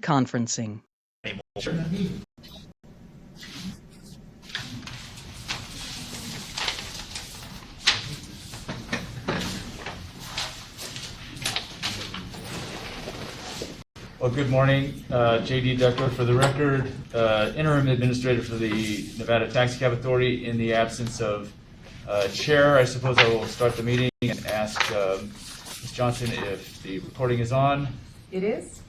conferencing. Well, good morning. J.D. Duckler for the record, interim administrator for the Nevada Taxi Cab Authority. In the absence of chair, I suppose I will start the meeting and ask Ms. Johnson if the recording is on. It is.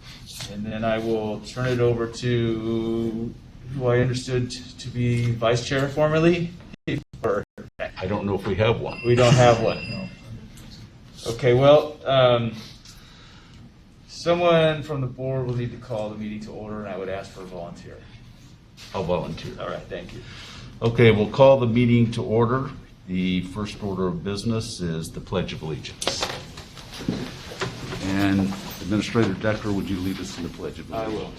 And then I will turn it over to who I understood to be vice chair formerly. Or I don't know if we have one. we don't have one. No. Okay, well, someone from the board will need to call the meeting to order, and I would ask for a volunteer. I'll volunteer. All right, thank you. Okay, we'll call the meeting to order. The first order of business is the Pledge of Allegiance. And Administrator Decker, would you lead us in the Pledge of I Allegiance? will.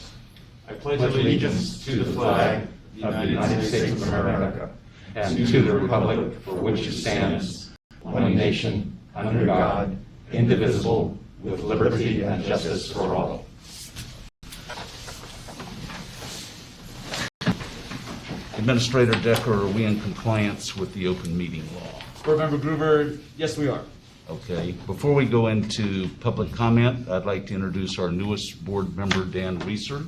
I pledge allegiance to the flag of the United States of America and to the republic for which it stands, one nation, under God, indivisible, with liberty and justice for all. Administrator Decker, are we in compliance with the open meeting law? Board Member Gruber, yes, we are. Okay, before we go into public comment, I'd like to introduce our newest board member, Dan Reeser,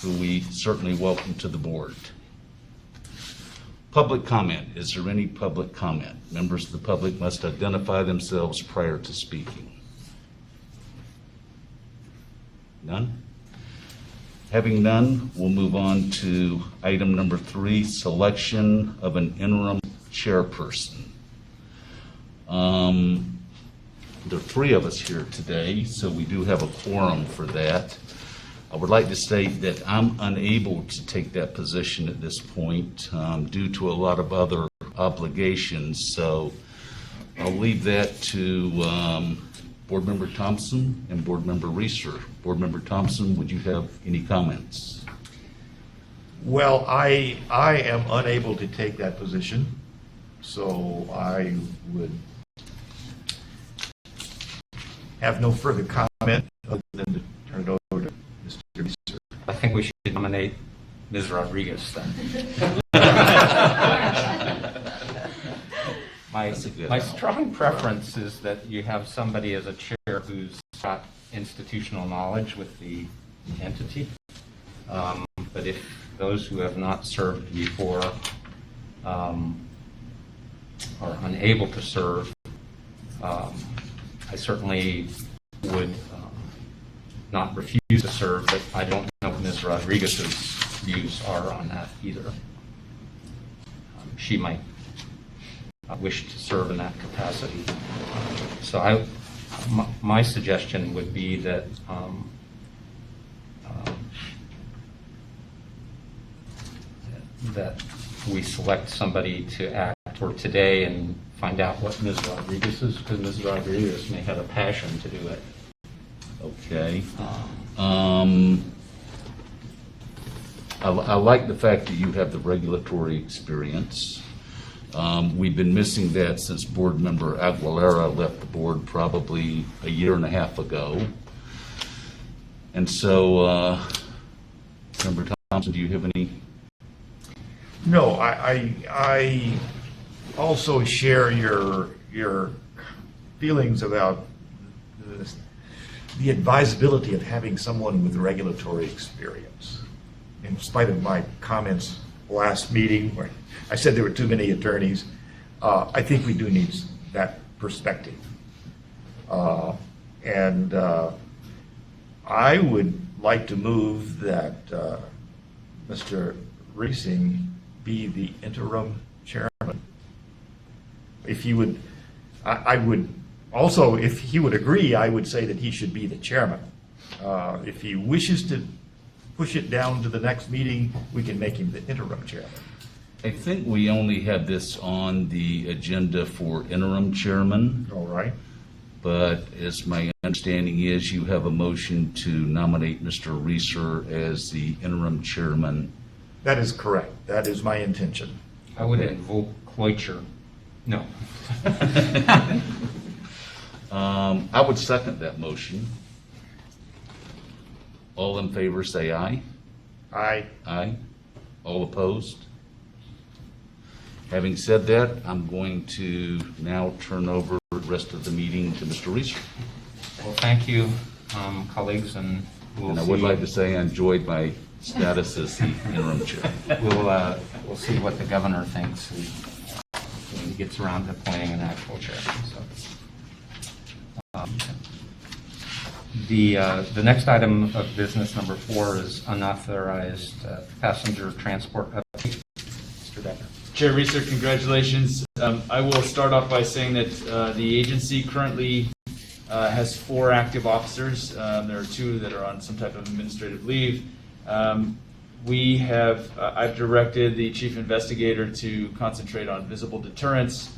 who we certainly welcome to the board. Public comment. Is there any public comment? Members of the public must identify themselves prior to speaking. None? Having none, we'll move on to item number 3, selection of an interim chairperson. There are 3 of us here today, so we do have a quorum for that. I would like to state that I'm unable to take that position at this point due to a lot of other obligations, so I'll leave that to Board Member Thompson and Board Member Reeser. Board Member Thompson, would you have any comments? Well, I am unable to take that position, so I would have no further comment other than to turn it over to Mr. Reeser. I think we should nominate Ms. Rodriguez then. My strong preference is that you have somebody as a chair who's got institutional knowledge with the entity. But if those who have not served before are unable to serve, I certainly would not refuse to serve, but I don't know what Ms. Rodriguez's views are on that either. She might wish to serve in that capacity. So my suggestion would be that that we select somebody to act for today and find out what Ms. Rodriguez is, because Ms. Rodriguez may have a passion to do it. Okay. I like the fact that you have the regulatory experience. We've been missing that since Board Member Aguilera left the board probably a year and a half ago. And so, Member Thompson, do you have any? No, I also share your feelings about the advisability of having someone with regulatory experience. In spite of my comments last meeting where I said there were too many attorneys, I think we do need that perspective. And I would like to move that Mr. Reesing be the interim chairman. If he would, I would also, if he would agree, I would say that he should be the chairman. If he wishes to push it down to the next meeting, we can make him the interim chairman. I think we only have this on the agenda for interim chairman, All right. but as my understanding is, you have a motion to nominate Mr. Reeser as the interim chairman. That is correct. That is my intention. I would invoke cloture. No. I would second that motion. All in favor, say aye. Aye. Aye. All opposed? Having said that, I'm going to now turn over the rest of the meeting to Mr. Reeser. Well, thank you, colleagues, and And I would like to say I enjoyed my status as the interim chair. we'll see what the governor thinks when he gets around to appointing an actual chairman. So, the next item of business, number 4, is unauthorized passenger transport update. Mr. Decker. Chair Reeser, congratulations. I will start off by saying that the agency currently has 4 active officers. There are 2 that are on some type of administrative leave. I've directed the chief investigator to concentrate on visible deterrence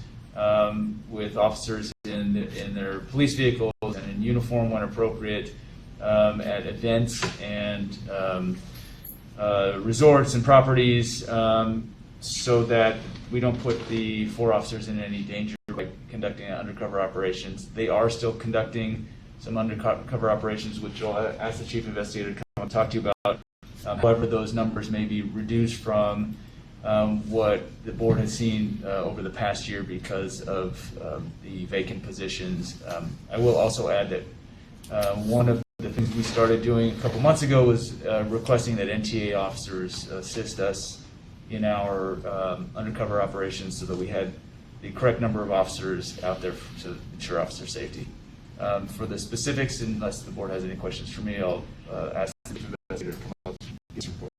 with officers in their police vehicles and in uniform when appropriate at events and resorts and properties, so that we don't put the 4 officers in any danger by conducting undercover operations. They are still conducting some undercover operations, which I'll ask the chief investigator to come and talk to you about. However, those numbers may be reduced from what the board has seen over the past year because of the vacant positions. I will also add that one of the things we started doing a couple months ago was requesting that NTA officers assist us in our undercover operations so that we had the correct number of officers out there to ensure officer safety. For the specifics, unless the board has any questions for me, I'll ask the chief investigator to come up with his report.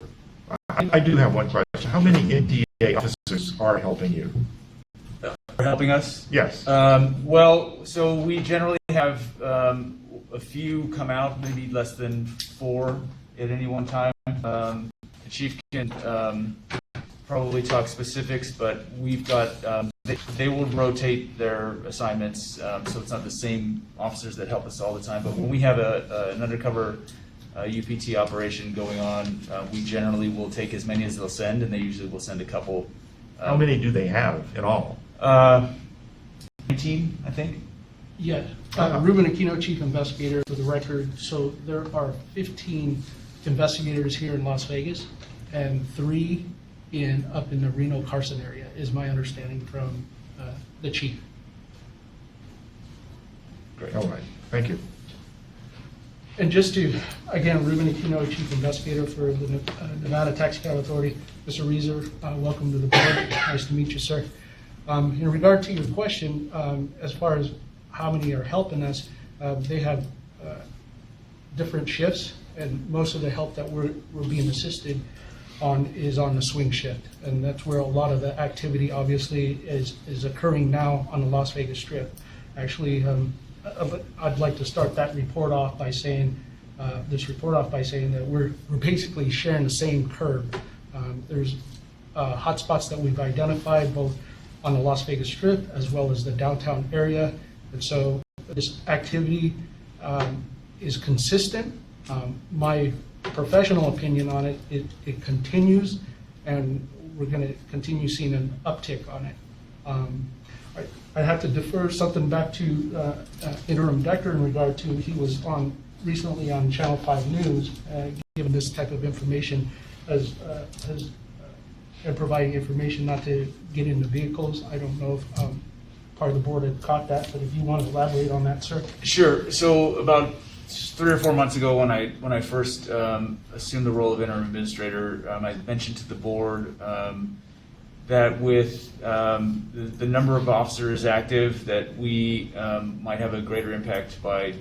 I do have one question. How many NDA officers are helping you? For helping us? Yes. Well, so we generally have a few come out, maybe less than 4 at any one time. The chief can probably talk specifics, but we've got, they will rotate their assignments, so it's not the same officers that help us all the time. But when we have an undercover UPT operation going on, we generally will take as many as they'll send, and they usually will send a couple. How many do they have in all? 19, I think. Yeah, Ruben Aquino, Chief Investigator, for the record. So there are 15 investigators here in Las Vegas and 3 up in the Reno Carson area, is my understanding from the chief. Great. All right. Thank you. And just to, again, Ruben Aquino, Chief Investigator for the Nevada Taxi Cab Authority. Mr. Reeser, welcome to the board. Nice to meet you, sir. In regard to your question, as far as how many are helping us, they have different shifts, and most of the help that we're being assisted on is on the swing shift, and that's where a lot of the activity obviously is occurring now on the Las Vegas Strip. Actually, I'd like to start that report off by saying that we're basically sharing the same curve. There's hot spots that we've identified both on the Las Vegas Strip as well as the downtown area, and so this activity is consistent. My professional opinion on it, it continues, and we're going to continue seeing an uptick on it. I have to defer something back to Interim Decker in regard to, he was recently on Channel 5 News, giving this type of information and providing information not to get into vehicles. I don't know if part of the board had caught that, but if you want to elaborate on that, sir. Sure. So about 3 or 4 months ago, when I first assumed the role of interim administrator, I mentioned to the board that with the number of officers active, that we might have a greater impact by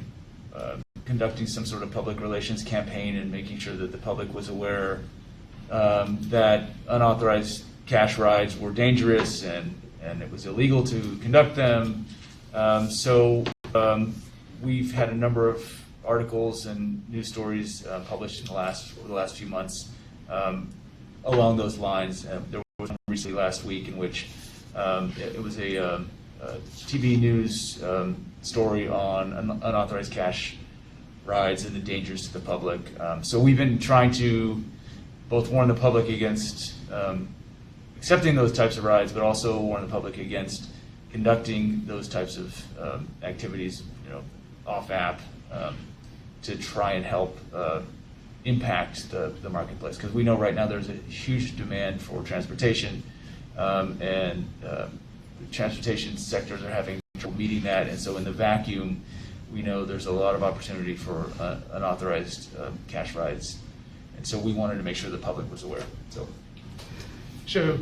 conducting some sort of public relations campaign and making sure that the public was aware that unauthorized cash rides were dangerous and it was illegal to conduct them. So we've had a number of articles and news stories published over the last few months along those lines. There was one recently last week in which it was a TV news story on unauthorized cash rides and the dangers to the public. So we've been trying to both warn the public against accepting those types of rides, but also warn the public against conducting those types of activities, off app, to try and help impact the marketplace. Because we know right now there's a huge demand for transportation, and the transportation sectors are having trouble meeting that. And so in the vacuum, we know there's a lot of opportunity for unauthorized cash rides. And so we wanted to make sure the public was aware. So,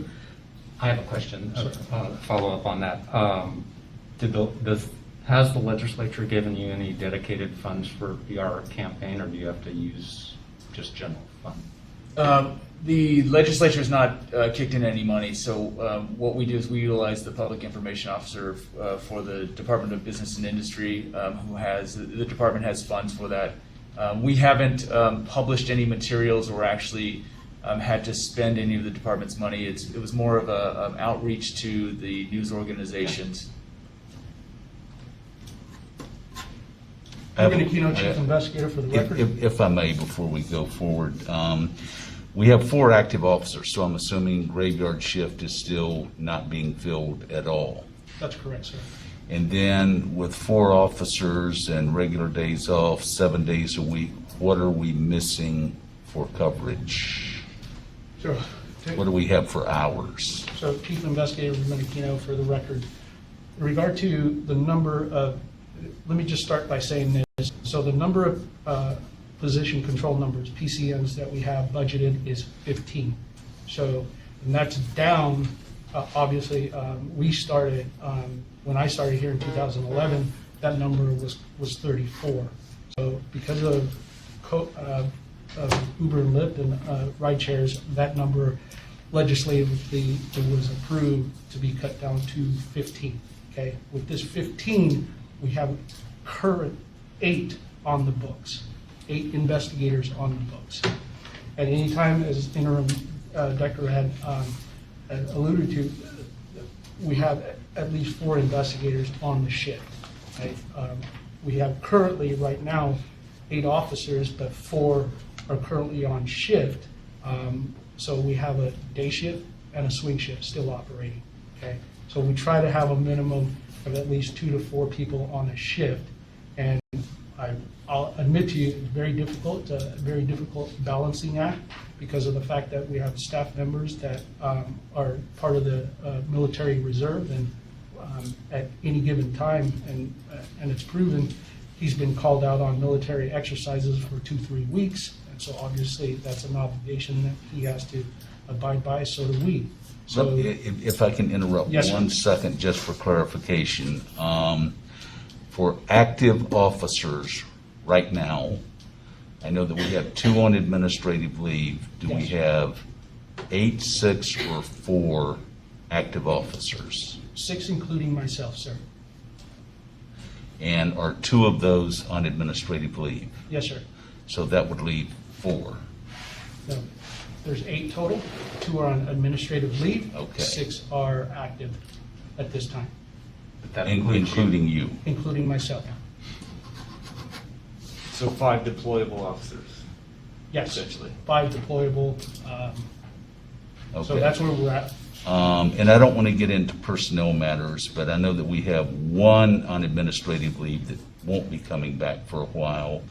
I have a question, follow up on that. Has the legislature given you any dedicated funds for PR campaign, or do you have to use just general fund? The legislature has not kicked in any money, so what we do is we utilize the public information officer for the Department of Business and Industry, the department has funds for that. We haven't published any materials or actually had to spend any of the department's money. It was more of an outreach to the news organizations. Ruben Aquino, Chief Investigator for the record. If I may, before we go forward, we have 4 active officers, so I'm assuming graveyard shift is still not being filled at all. That's correct, sir. And then with 4 officers and regular days off, 7 days a week, what are we missing for coverage? So, What do we have for hours? So Chief Investigator Ruben Aquino for the record. In regard to the number of, let me just start by saying this. So the number of position control numbers, PCNs, that we have budgeted is 15. So, and that's down, obviously, we started, when I started here in 2011, that number was 34. So because of Uber and Lyft and ride shares, that number legislatively was approved to be cut down to 15. Okay, with this 15, we have current 8 on the books, 8 investigators on the books. At any time, as interim Decker had alluded to, we have at least 4 investigators on the shift. Right? We have currently, right now, 8 officers, but 4 are currently on shift. So we have a day shift and a swing shift still operating. Okay, so we try to have a minimum of at least 2 to 4 people on a shift, and I'll admit to you, it's very difficult, a very difficult balancing act because of the fact that we have staff members that are part of the military reserve, and at any given time, and it's proven, he's been called out on military exercises for 2-3 weeks, and so obviously that's an obligation that he has to abide by, so do we. So, If I can interrupt Yes, sir. 1 second, just for clarification. For active officers right now, I know that we have 2 on administrative leave. Do we Yes. have 8, 6, or 4 active officers? 6 including myself, sir. And are 2 of those on administrative leave? Yes, sir. So that would leave 4. No, there's 8 total, 2 are on administrative leave. Okay. 6 are active at this time, But that includes you. Including you. including myself. So 5 deployable officers. Yes, Essentially. 5 deployable, so Okay. that's where we're at. And I don't want to get into personnel matters, but I know that we have 1 on administrative leave that won't be coming back for a while.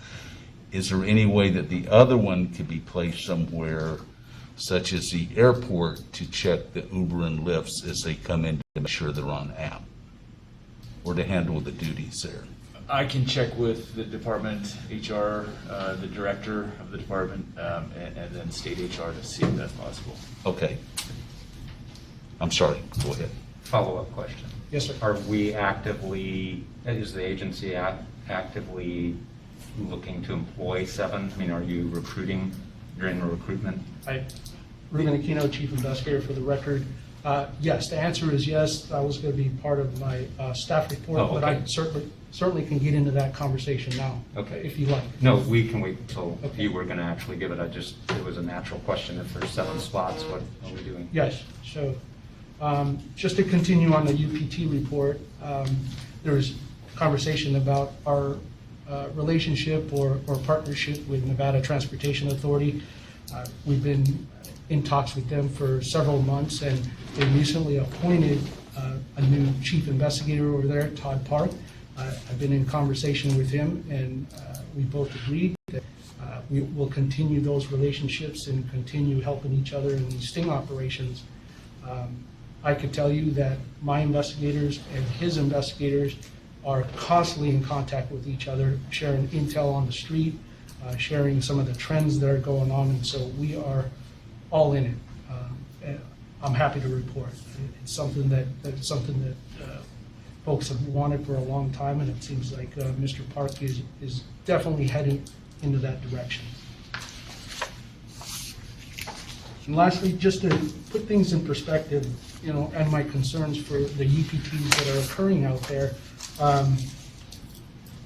Is there any way that the other one could be placed somewhere, such as the airport, to check the Uber and Lyfts as they come in to make sure they're on app, or to handle the duties there? I can check with the department, HR, the director of the department, and then state HR to see if that's possible. Okay. I'm sorry, go ahead. Follow-up question. Yes, sir. Are we actively, is the agency actively looking to employ 7? I mean, are you recruiting, you're in recruitment? Ruben Aquino, Chief Investigator for the record. Yes, the answer is yes. That was going to be part of my staff report, Oh, but I okay. certainly can get into that conversation now, Okay. if you like. No, we can wait until Okay. you were going to actually give it. It was a natural question. If there's 7 spots, what are we doing? Yes, so just to continue on the UPT report, there's conversation about our relationship or partnership with Nevada Transportation Authority. We've been in talks with them for several months, and they recently appointed a new chief investigator over there, Todd Park. I've been in conversation with him, and we both agreed that we will continue those relationships and continue helping each other in these sting operations. I could tell you that my investigators and his investigators are constantly in contact with each other, sharing intel on the street, sharing some of the trends that are going on, and so we are all in it. And I'm happy to report. It's something that folks have wanted for a long time, and it seems like Mr. Park is definitely heading into that direction. And lastly, just to put things in perspective, and my concerns for the UPTs that are occurring out there,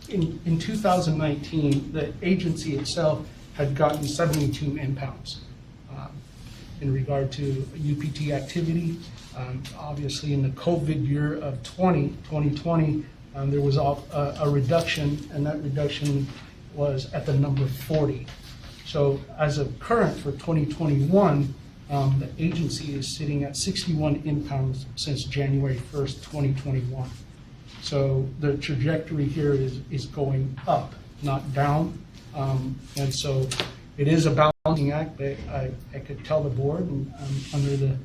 in 2019, the agency itself had gotten 72 impounds in regard to UPT activity. Obviously, in the COVID year of 2020, there was a reduction, and that reduction was at the number 40. So as of current for 2021, the agency is sitting at 61 impounds since January 1st, 2021. So the trajectory here is going up, not down. And so it is a balancing act, but I could tell the board, and under the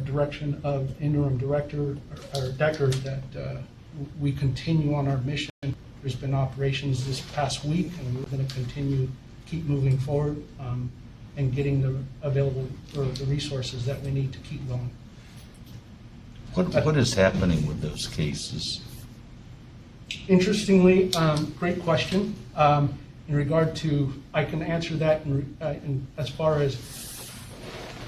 direction of interim director or Decker, that we continue on our mission. There's been operations this past week, and we're going to continue, keep moving forward and getting the available or the resources that we need to keep going. What is happening with those cases? Interestingly, great question. In regard to, I can answer that in as far as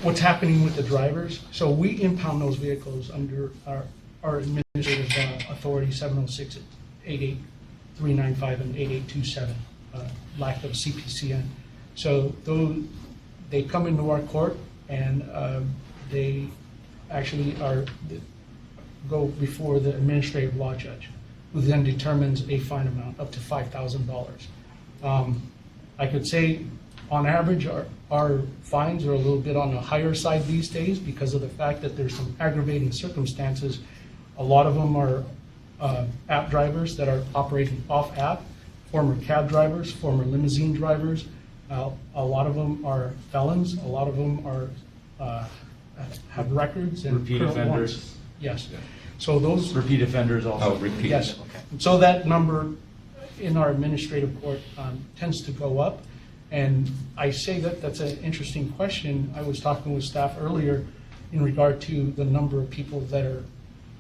what's happening with the drivers. So we impound those vehicles under our administrative authority 706, 88395, and 8827, lack of CPCN. So they come into our court, and they actually go before the administrative law judge, who then determines a fine amount up to $5,000. I could say, on average, our fines are a little bit on the higher side these days because of the fact that there's some aggravating circumstances. A lot of them are app drivers that are operating off app, former cab drivers, former limousine drivers. A lot of them are felons. A lot of them are have records and Repeat current offenders. warrants. Yes. So those. Repeat offenders also. Oh, repeat. Yes. Okay. So that number in our administrative court tends to go up. And I say that that's an interesting question. I was talking with staff earlier in regard to the number of people that are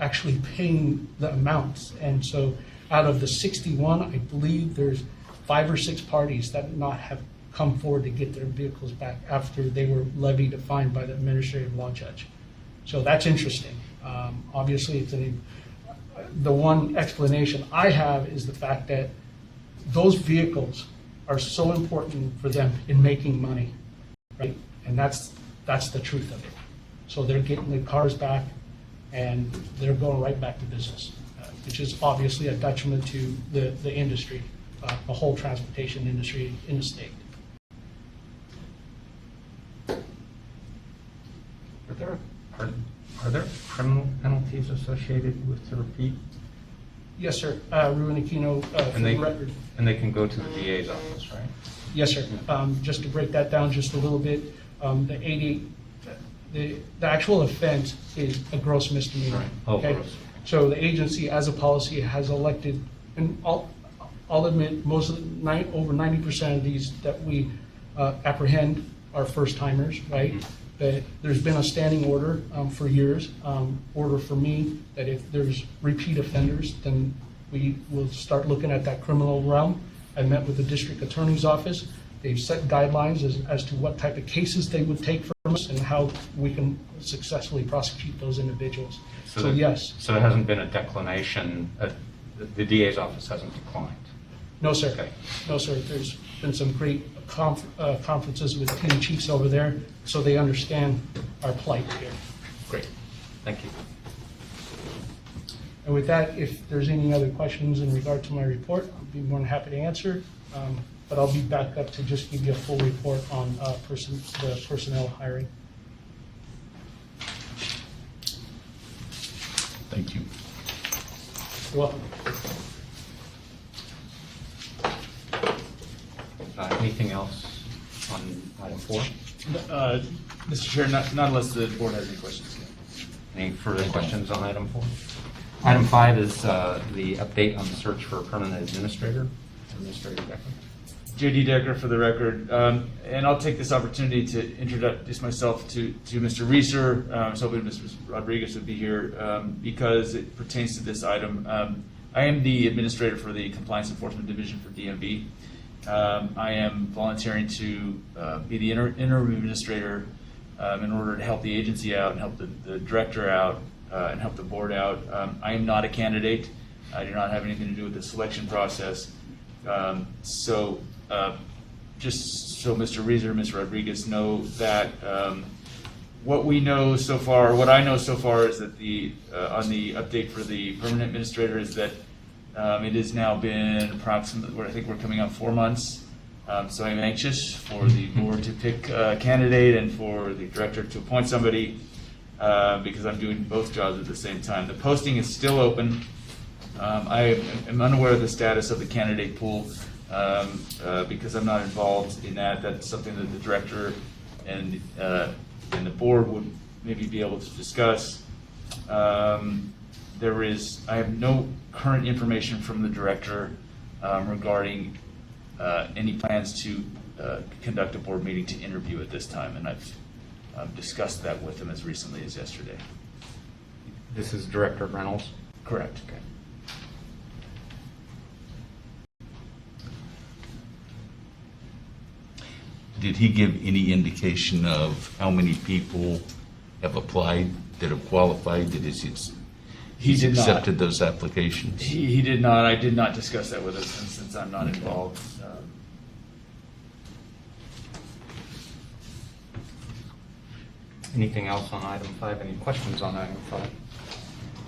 actually paying the amounts. And so out of the 61, I believe there's 5 or 6 parties that not have come forward to get their vehicles back after they were levied a fine by the administrative law judge. So that's interesting. Obviously, the one explanation I have is the fact that those vehicles are so important for them in making money, right? And that's the truth of it. So they're getting the cars back, and they're going right back to business, which is obviously a detriment to the industry, the whole transportation industry in the state. Are there criminal penalties associated with the repeat? Yes, sir. Ruben Aquino, for And the record. they can go to the DA's office, right? Yes, sir. Just to break that down just a little bit, the actual offense is a gross misdemeanor. Right. Oh, okay? gross. So the agency, as a policy, has elected, and I'll admit, over 90% of these that we apprehend are first timers, right? But there's been a standing order for years, order for me, that if there's repeat offenders, then we will start looking at that criminal realm. I met with the district attorney's office. They've set guidelines as to what type of cases they would take from us and how we can successfully prosecute those individuals. So yes. So there hasn't been a declination, the DA's office hasn't declined? No, sir. Okay. No, sir. There's been some great conferences with team chiefs over there, so they understand our plight here. Great. Thank you. And with that, if there's any other questions in regard to my report, I'd be more than happy to answer. But I'll be back up to just give you a full report on the personnel hiring. Thank you. You're welcome. Anything else on item 4? Mr. Chair, not unless the board has any questions. Any further questions on item 4? Item 5 is the update on the search for a permanent administrator. Administrator Becker. J.D. Decker for the record, and I'll take this opportunity to introduce myself to Mr. Reeser. I was hoping Mr. Rodriguez would be here because it pertains to this item. I am the administrator for the Compliance Enforcement Division for DMV. I am volunteering to be the interim administrator in order to help the agency out and help the director out and help the board out. I am not a candidate. I do not have anything to do with the selection process. Just so Mr. Reeser and Ms. Rodriguez know that what we know so far, what I know so far is that on the update for the permanent administrator is that it has now been approximately, I think we're coming on 4 months. So I'm anxious for the board to pick a candidate and for the director to appoint somebody because I'm doing both jobs at the same time. The posting is still open. I am unaware of the status of the candidate pool because I'm not involved in that. That's something that the director and the board would maybe be able to discuss. I have no current information from the director regarding any plans to conduct a board meeting to interview at this time, and I've discussed that with him as recently as yesterday. This is Director Reynolds. Correct. Okay. Did he give any indication of how many people have applied that have qualified, that he's did not. accepted those applications? He did not. I did not discuss that with him since I'm not involved. Anything else on item 5? Any questions on item 5?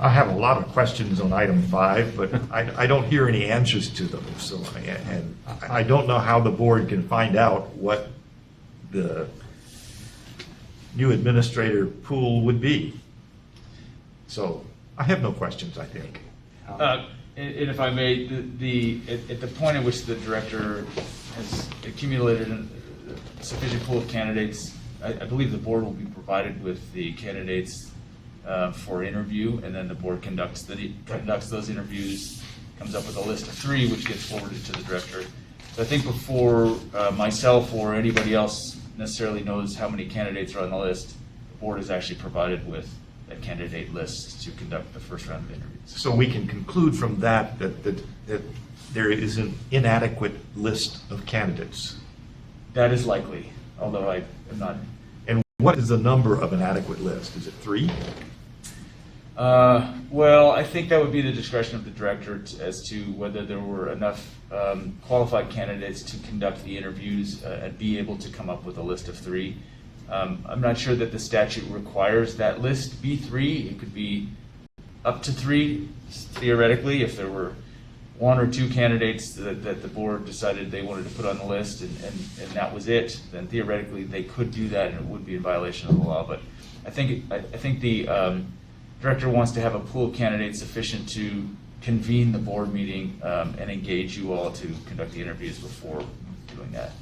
I have a lot of questions on item 5, but I don't hear any answers to them. So, and I don't know how the board can find out what the new administrator pool would be. So I have no questions, I think. And if I may, at the point at which the director has accumulated a sufficient pool of candidates, I believe the board will be provided with the candidates for interview, and then the board conducts those interviews, comes up with a list of 3, which gets forwarded to the director. So I think before myself or anybody else necessarily knows how many candidates are on the list, the board is actually provided with a candidate list to conduct the first round of interviews. So we can conclude from that there is an inadequate list of candidates. That is likely, although I am not. And what is the number of an adequate list? Is it 3? Well, I think that would be the discretion of the director as to whether there were enough qualified candidates to conduct the interviews and be able to come up with a list of 3. I'm not sure that the statute requires that list be 3. It could be up to 3, theoretically, if there were 1 or 2 candidates that the board decided they wanted to put on the list and that was it, then theoretically they could do that and it would be in violation of the law. But I think the director wants to have a pool of candidates sufficient to convene the board meeting and engage you all to conduct the interviews before doing that.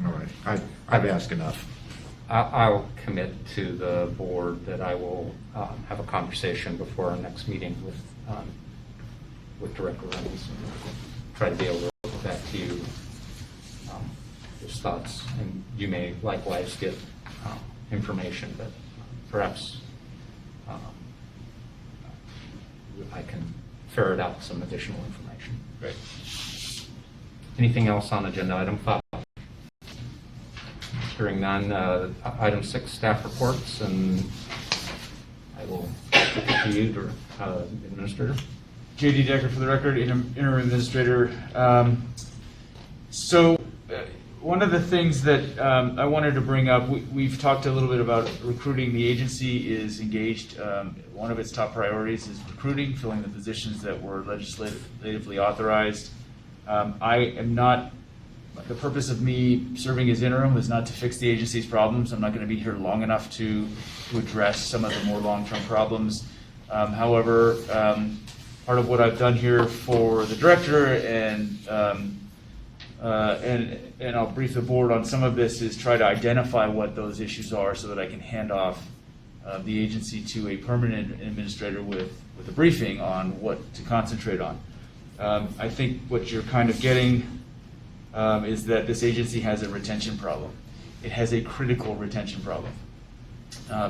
All right. I've asked enough. I'll commit to the board that I will have a conversation before our next meeting with Director Reynolds. Try to be able to report back to you his thoughts, and you may likewise get information, but perhaps I can ferret out some additional information. Great. Anything else on agenda item 5? Hearing none, item 6, staff reports, and I will give it to you, Administrator. J.D. Decker for the record, interim administrator. One of the things that I wanted to bring up, we've talked a little bit about recruiting. The agency is engaged. One of its top priorities is recruiting, filling the positions that were legislatively authorized. The purpose of me serving as interim is not to fix the agency's problems. I'm not going to be here long enough to address some of the more long-term problems. However, part of what I've done here for the director and and I'll brief the board on some of this, is try to identify what those issues are so that I can hand off the agency to a permanent administrator with a briefing on what to concentrate on. I think what you're kind of getting is that this agency has a retention problem. It has a critical retention problem.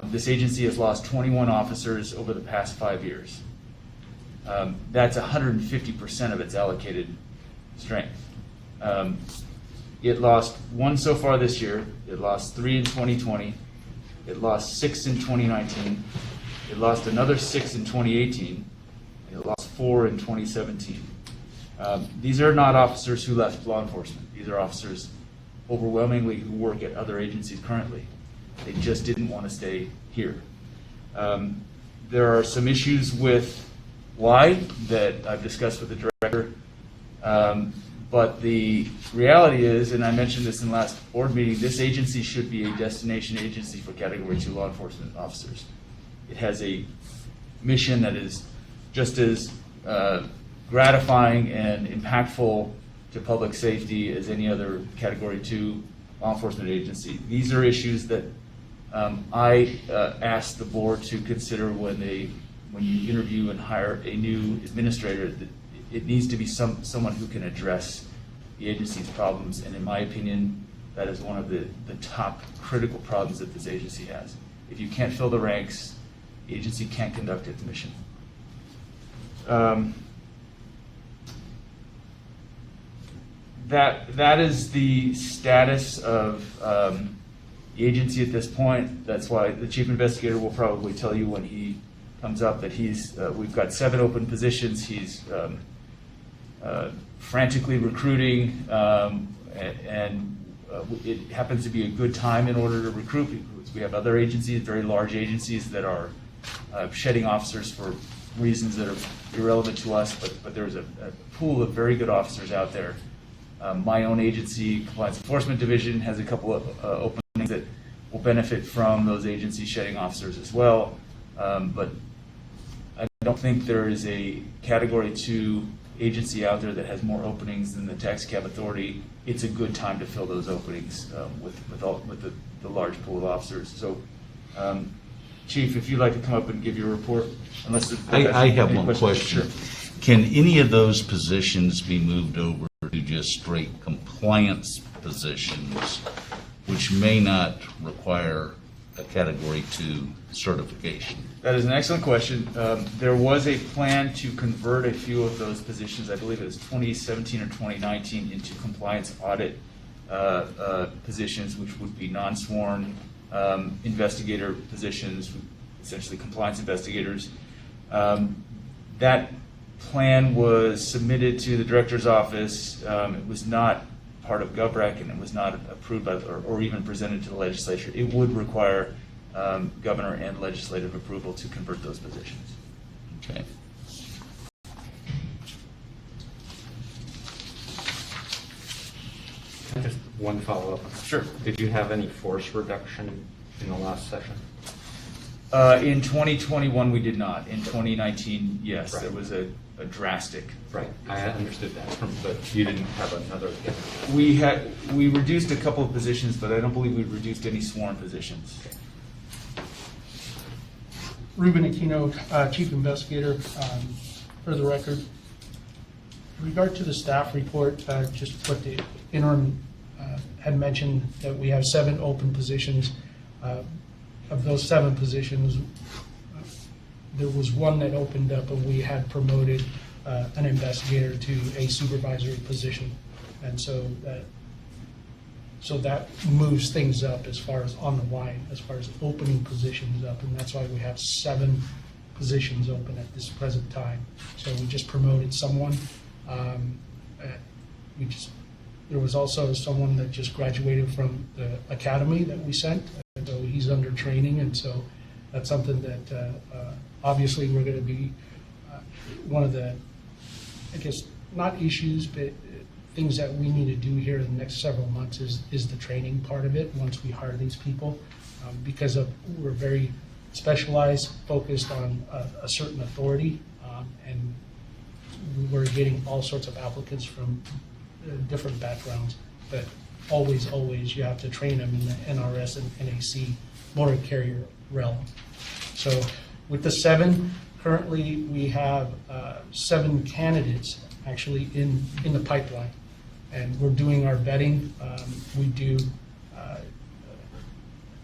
This agency has lost 21 officers over the past 5 years. That's 150% of its allocated strength. It lost 1 so far this year. It lost 3 in 2020. It lost 6 in 2019. It lost another 6 in 2018. And it lost 4 in 2017. These are not officers who left law enforcement. These are officers overwhelmingly who work at other agencies currently. They just didn't want to stay here. There are some issues with why that I've discussed with the director. But the reality is, and I mentioned this in the last board meeting, this agency should be a destination agency for Category 2 law enforcement officers. It has a mission that is just as gratifying and impactful to public safety as any other Category 2 law enforcement agency. These are issues that I asked the board to consider when you interview and hire a new administrator. That it needs to be someone who can address the agency's problems, and in my opinion, that is one of the top critical problems that this agency has. If you can't fill the ranks, the agency can't conduct its mission. That is the status of the agency at this point. That's why the chief investigator will probably tell you when he comes up that we've got 7 open positions. He's frantically recruiting, and it happens to be a good time in order to recruit people. We have other agencies, very large agencies, that are shedding officers for reasons that are irrelevant to us, but there's a pool of very good officers out there. My own agency, Compliance Enforcement Division, has a couple of openings that will benefit from those agencies shedding officers as well. But I don't think there is a Category 2 agency out there that has more openings than the Taxi Cab Authority. It's a good time to fill those openings with the large pool of officers. So, Chief, if you'd like to come up and give your report, unless I have any one question. Sure. Can any of those positions be moved over to just straight compliance positions, which may not require a Category 2 certification? That is an excellent question. There was a plan to convert a few of those positions, I believe it was 2017 or 2019, into compliance audit positions, which would be non-sworn investigator positions, essentially compliance investigators. That plan was submitted to the director's office. It was not part of GovRec, and it was not approved by, or even presented to the legislature. It would require governor and legislative approval to convert those positions. Okay. Just one follow-up. Sure. Did you have any force reduction in the last session? In 2021, we did not. In 2019, yes, Right. there was a drastic. Right, I understood that, but you didn't have another. We reduced a couple of positions, but I don't believe we reduced any sworn positions. Ruben Aquino, Chief Investigator. For the record, in regard to the staff report, just what the interim had mentioned, that we have 7 open positions. Of those 7 positions, there was 1 that opened up, and we had promoted an investigator to a supervisory position. And so that moves things up as far as on the line, as far as opening positions up, and that's why we have 7 positions open at this present time. So we just promoted someone. There was also someone that just graduated from the academy that we sent, and so he's under training, and so that's something that obviously we're going to be one of the, I guess, not issues, but things that we need to do here in the next several months is the training part of it once we hire these people, because we're very specialized, focused on a certain authority, and we're getting all sorts of applicants from different backgrounds, but always, you have to train them in the NRS and NAC motor carrier realm. So with the 7, currently we have 7 candidates actually in the pipeline, and we're doing our vetting. We do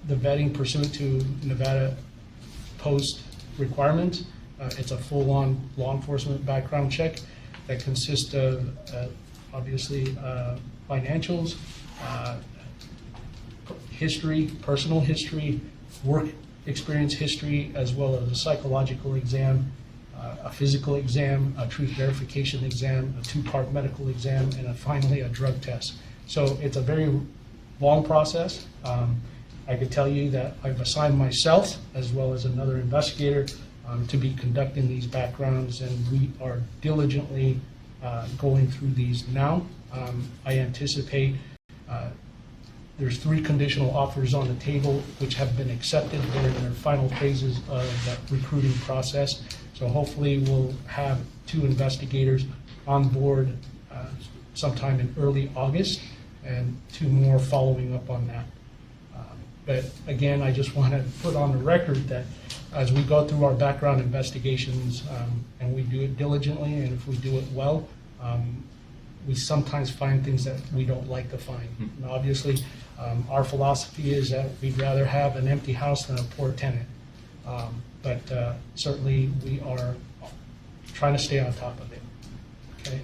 the vetting pursuant to Nevada Post requirements. It's a full-on law enforcement background check that consists of obviously financials, history, personal history, work experience history, as well as a psychological exam, a physical exam, a truth verification exam, a 2-part medical exam, and finally a drug test. So it's a very long process. I could tell you that I've assigned myself, as well as another investigator, to be conducting these backgrounds, and we are diligently going through these now. I anticipate there's 3 conditional offers on the table which have been accepted. They're in their final phases of that recruiting process. So hopefully we'll have 2 investigators on board sometime in early August, and 2 more following up on that. But again, I just want to put on the record that as we go through our background investigations, and we do it diligently, and if we do it well, we sometimes find things that we don't like to find. And obviously, our philosophy is that we'd rather have an empty house than a poor tenant. But certainly, we are trying to stay on top of it. Okay.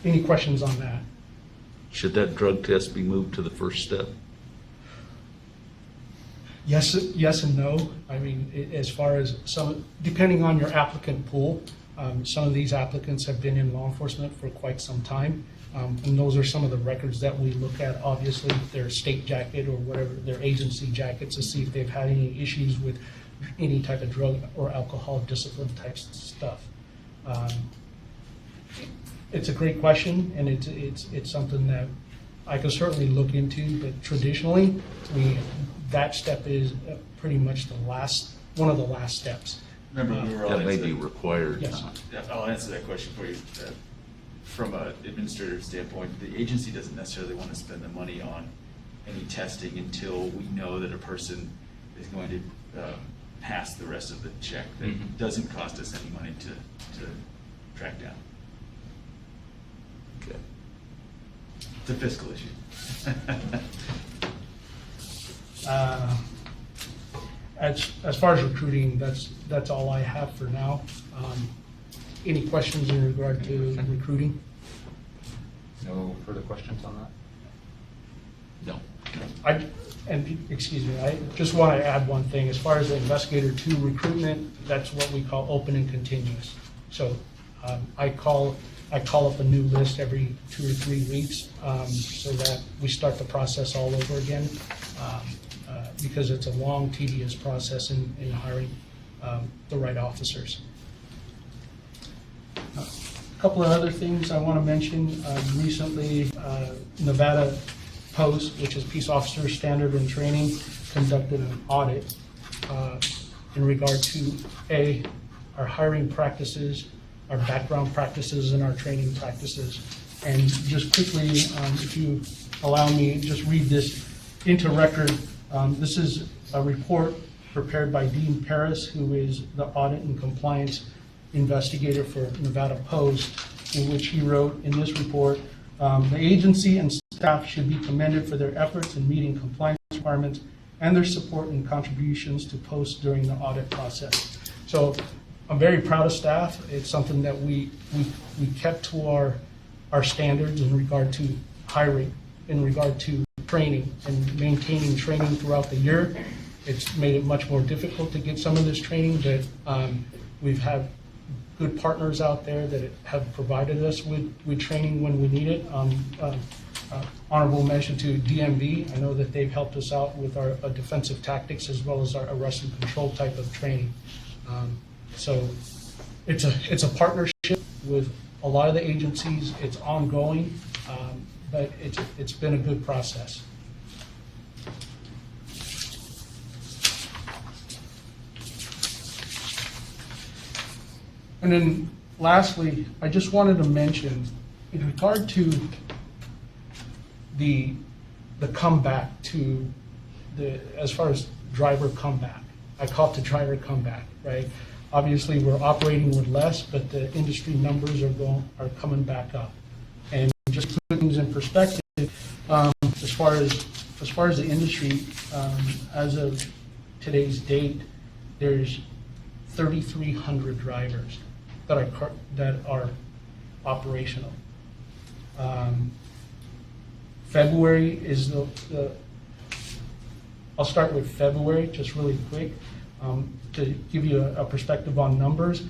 Any questions on that? Should that drug test be moved to the first step? Yes and no. I mean, as far as some, depending on your applicant pool, some of these applicants have been in law enforcement for quite some time. And those are some of the records that we look at, obviously, their state jacket or whatever, their agency jackets, to see if they've had any issues with any type of drug or alcohol discipline type stuff. It's a great question, and it's something that I could certainly look into, but traditionally, that step is pretty much one of the last steps. Remember, we were all That may into be that. required. Yes. I'll answer that question for you. From an administrative standpoint, the agency doesn't necessarily want to spend the money on any testing until we know that a person is going to pass the rest of the check. That doesn't cost us any money to track down. Okay. It's a fiscal issue. As far as recruiting, that's all I have for now. Any questions in regard to recruiting? No further questions on that? No. Excuse me, I just want to add one thing. As far as the investigator 2 recruitment, that's what we call open and continuous. So I call up a new list every 2 or 3 weeks, so that we start the process all over again, because it's a long, tedious process in hiring the right officers. A couple of other things I want to mention. Our Nevada Post, which is Peace Officer Standard and Training, conducted an audit in regard to our hiring practices, our background practices, and our training practices. And just quickly, if you allow me, just read this into record. This is a report prepared by Dean Paris, who is the audit and compliance investigator for Nevada Post, in which he wrote in this report, the agency and staff should be commended for their efforts in meeting compliance requirements and their support and contributions to Post during the audit process. So I'm very proud of staff. It's something that we kept to our standards in regard to hiring, in regard to training and maintaining training throughout the year. It's made it much more difficult to get some of this training, but we've had good partners out there that have provided us with training when we need it. Honorable mention to DMV. I know that they've helped us out with our defensive tactics as well as our arrest and control type of training. So it's a partnership with a lot of the agencies. It's ongoing, but it's been a good process. And then lastly, I just wanted to mention in regard to the comeback to as far as driver comeback, I call it the driver comeback, right? Obviously, we're operating with less, but the industry numbers are coming back up. And just to put things in perspective, as far as the industry, as of today's date, there's 3,300 drivers that are operational. February is I'll start with February, just really quick, to give you a perspective on numbers.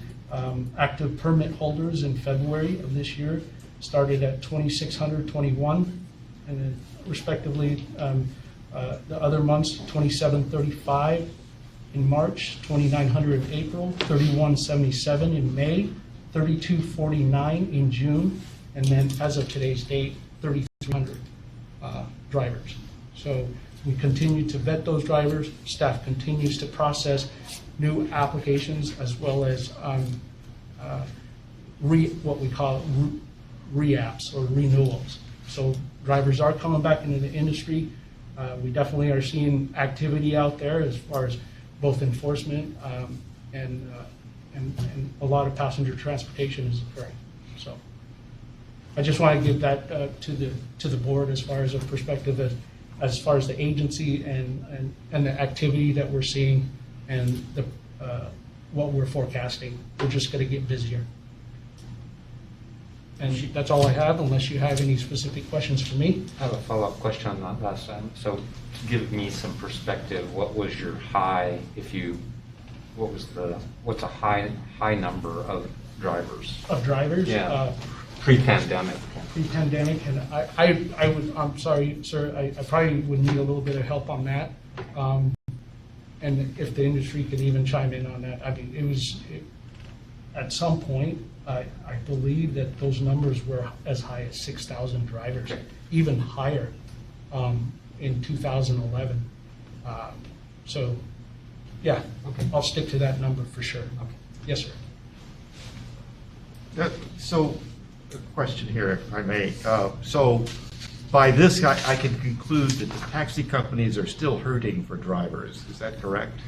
Active permit holders in February of this year started at 2,621, and then respectively, the other months, 2,735 in March, 2,900 in April, 3,177 in May, 3,249 in June, and then as of today's date, 3,300 drivers. So we continue to vet those drivers. Staff continues to process new applications as well as what we call re-apps or renewals. So drivers are coming back into the industry. We definitely are seeing activity out there as far as both enforcement and a lot of passenger transportation is occurring. So I just want to give that to the board as far as a perspective as far as the agency and the activity that we're seeing and what we're forecasting. We're just going to get busier. And that's all I have, unless you have any specific questions for me. I have a follow-up question on that last time. So to give me some perspective, what was your high, what's a high number of drivers? Of drivers? Yeah. Pre-pandemic. Pre-pandemic, and I'm sorry, sir, I probably would need a little bit of help on that. And if the industry could even chime in on that. I mean, at some point, I believe that those numbers were as high as 6,000 drivers, Okay. even higher in 2011. So, yeah, Okay. I'll stick to that number for sure. Okay. Yes, sir. So, a question here, if I may. So, by this, I can conclude that the taxi companies are still hurting for drivers. Is that correct?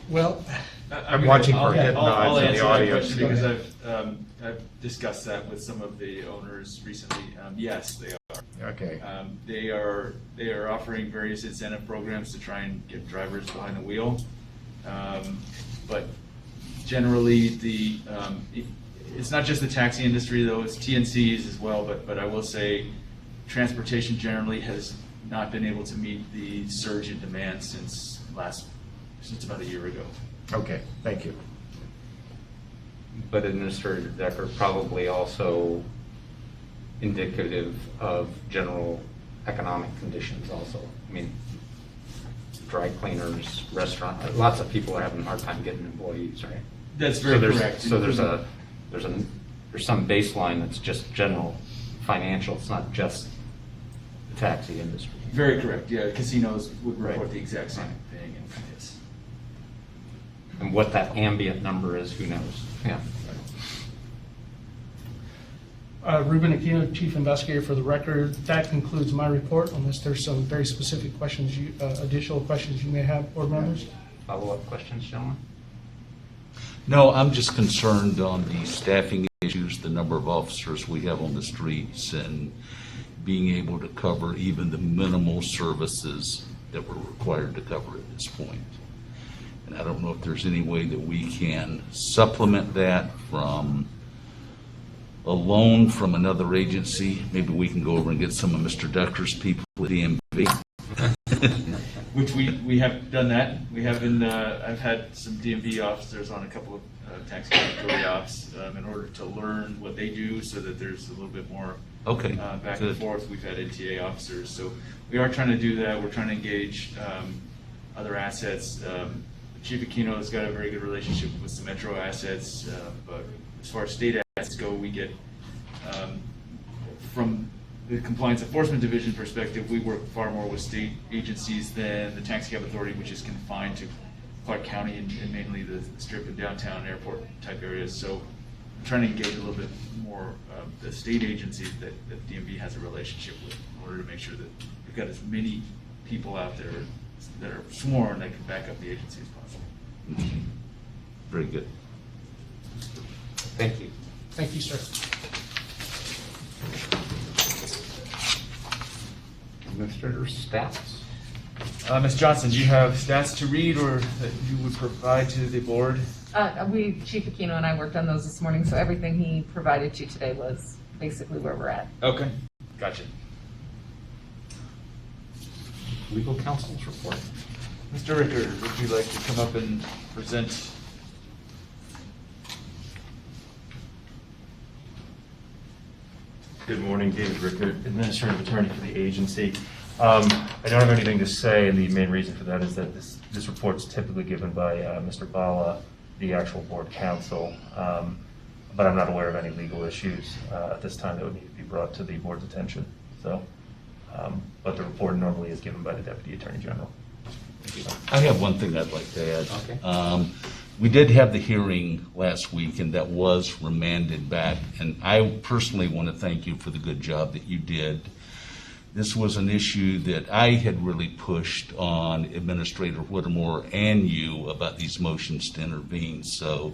Well, I'm watching for head I'll nods in the answer that audience. question because I've discussed that with some of the owners recently. Yes, they are. Okay. They are offering various incentive programs to try and get drivers behind the wheel. But generally, it's not just the taxi industry though, it's TNCs as well, but I will say transportation generally has not been able to meet the surge in demand since about a year ago. Okay, thank you. But Administrator Decker, probably also indicative of general economic conditions also. I mean, dry cleaners, restaurant, lots of people are having a hard time getting employees, right? That's very correct. So there's some baseline that's just general financial, it's not just the taxi industry. Very correct, yeah, casinos would report Right. the exact same thing, and yes. And what that ambient number is, who knows? Yeah. Ruben Aquino, Chief Investigator for the record. That concludes my report, unless there's some very specific questions, additional questions you may have, board members. Follow-up questions, gentlemen? No, I'm just concerned on the staffing issues, the number of officers we have on the streets, and being able to cover even the minimal services that we're required to cover at this point. And I don't know if there's any way that we can supplement that from a loan from another agency. Maybe we can go over and get some of Mr. Decker's people at DMV. Which we have done that. We have been, I've had some DMV officers on a couple of taxi category ops in order to learn what they do so that there's a little bit more Okay, back good. and forth. We've had NTA officers, so we are trying to do that. We're trying to engage other assets. Chief Aquino has got a very good relationship with some Metro assets, but as far as state assets go, we get from the Compliance Enforcement Division perspective, we work far more with state agencies than the Taxi Cab Authority, which is confined to Clark County and mainly the Strip and downtown airport type areas. So trying to engage a little bit more the state agencies that DMV has a relationship with in order to make sure that we've got as many people out there that are sworn that can back up the agency as possible. Very good. Thank you. Thank you, sir. Administrator's stats. Ms. Johnson, do you have stats to read or that you would provide to the board? Chief Aquino and I worked on those this morning, so everything he provided you today was basically where we're at. Okay, gotcha. Legal counsel's report. Mr. Ricker, would you like to come up and present? Good morning, David Rickert, Administrative Attorney for the agency. I don't have anything to say, and the main reason for that is that this report's typically given by Mr. Bala, the actual board counsel, but I'm not aware of any legal issues at this time that would need to be brought to the board's attention. So, but the report normally is given by the Deputy Attorney General. I have one thing I'd like to add. Okay. We did have the hearing last week, and that was remanded back. And I personally want to thank you for the good job that you did. This was an issue that I had really pushed on Administrator Whittemore and you about these motions to intervene. So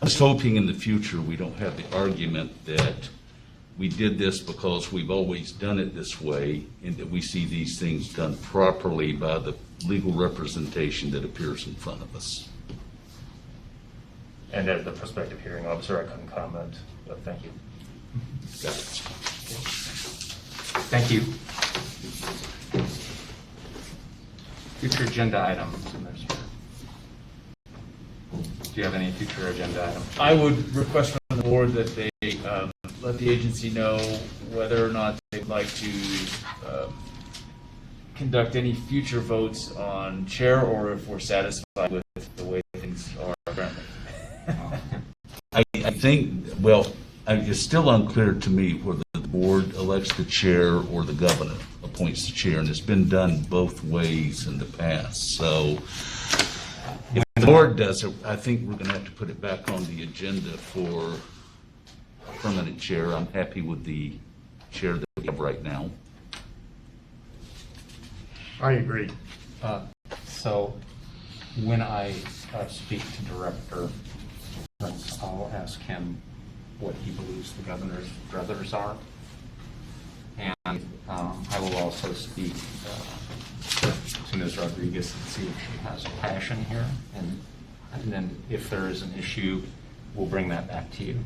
I was hoping in the future we don't have the argument that we did this because we've always done it this way, and that we see these things done properly by the legal representation that appears in front of us. And as the prospective hearing officer, I couldn't comment, but thank you. Got it. Thank you. Future agenda items, Administrator. Do you have any future agenda items? I would request from the board that they let the agency know whether or not they'd like to conduct any future votes on chair, or if we're satisfied with the way things are currently. I think, well, it's still unclear to me whether the board elects the chair or the governor appoints the chair, and it's been done both ways in the past. So if the board does it, I think we're going to have to put it back on the agenda for a permanent chair. I'm happy with the chair that we have right now. I agree. So when I speak to Director Prince, I'll ask him what he believes the governor's druthers are. And I will also speak to Ms. Rodriguez and see if she has a passion here. And then if there is an issue, we'll bring that back to you.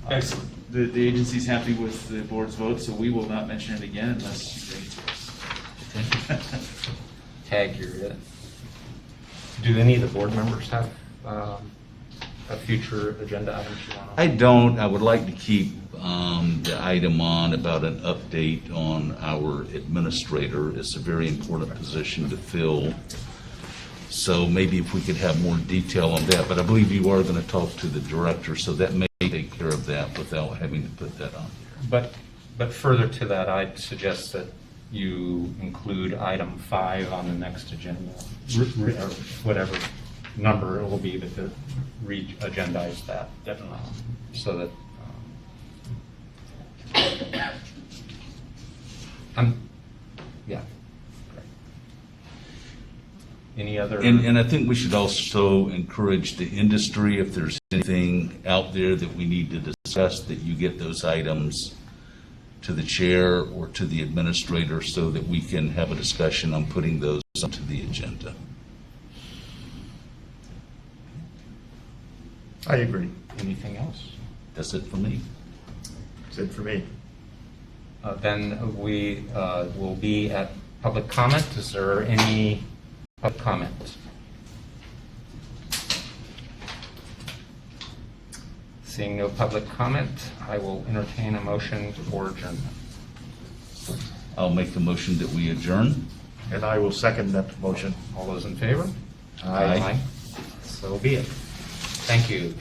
Excellent. The agency's happy with the board's vote, so we will not mention it again unless you bring it to us. Tag, you're it. Do any of the board members have a future agenda item you want to? I don't. I would like to keep the item on about an update on our administrator. It's a very important position to fill. So maybe if we could have more detail on that. But I believe you are going to talk to the director, so that may take care of that without having to put that on here. But further to that, I'd suggest that you include item 5 on the next agenda, or whatever number it will be, that to re-agendize that. Definitely. So that, yeah. Any other? And I think we should also encourage the industry, if there's anything out there that we need to discuss, that you get those items to the chair or to the administrator so that we can have a discussion on putting those onto the agenda. I agree. Anything else? That's it for me. That's it for me. Then we will be at public comment. Is there any public comment? Seeing no public comment, I will entertain a motion for adjournment. I'll make the motion that we adjourn. And I will second that motion. All those in favor? Aye. So be it. Thank you.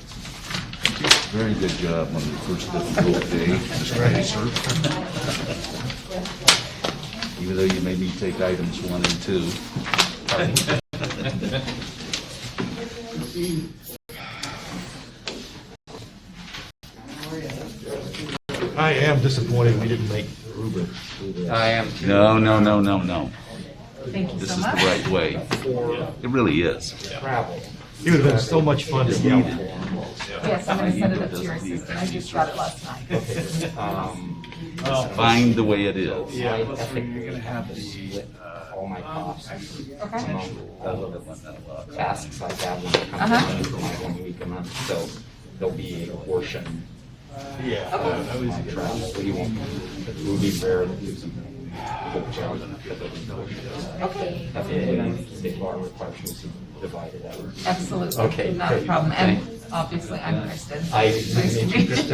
Very good job on the first difficult day, Mr. Pacer. Even though you made me take items 1 and 2. I am disappointed we didn't make Ruben do this. I am too. No, no, no, no, no. Thank you This so is the much. right way. It really is. Travel. It would have been so much fun to meet him. Yes, I'm gonna send it up to your assistant. I just got it last night. Fine the way it is. My ethic you're gonna have to split all my costs Okay. among all of the tasks I have when I come Uh-huh. in for my 1 week a month. So there'll be a portion on travel. So he won't, it will be rare that he's book job because of the Okay. state law requires me to divide it out. Absolutely. Okay, Not a great. problem. And obviously, I'm Kristen. I Nice to meet you, meet you. Kristen.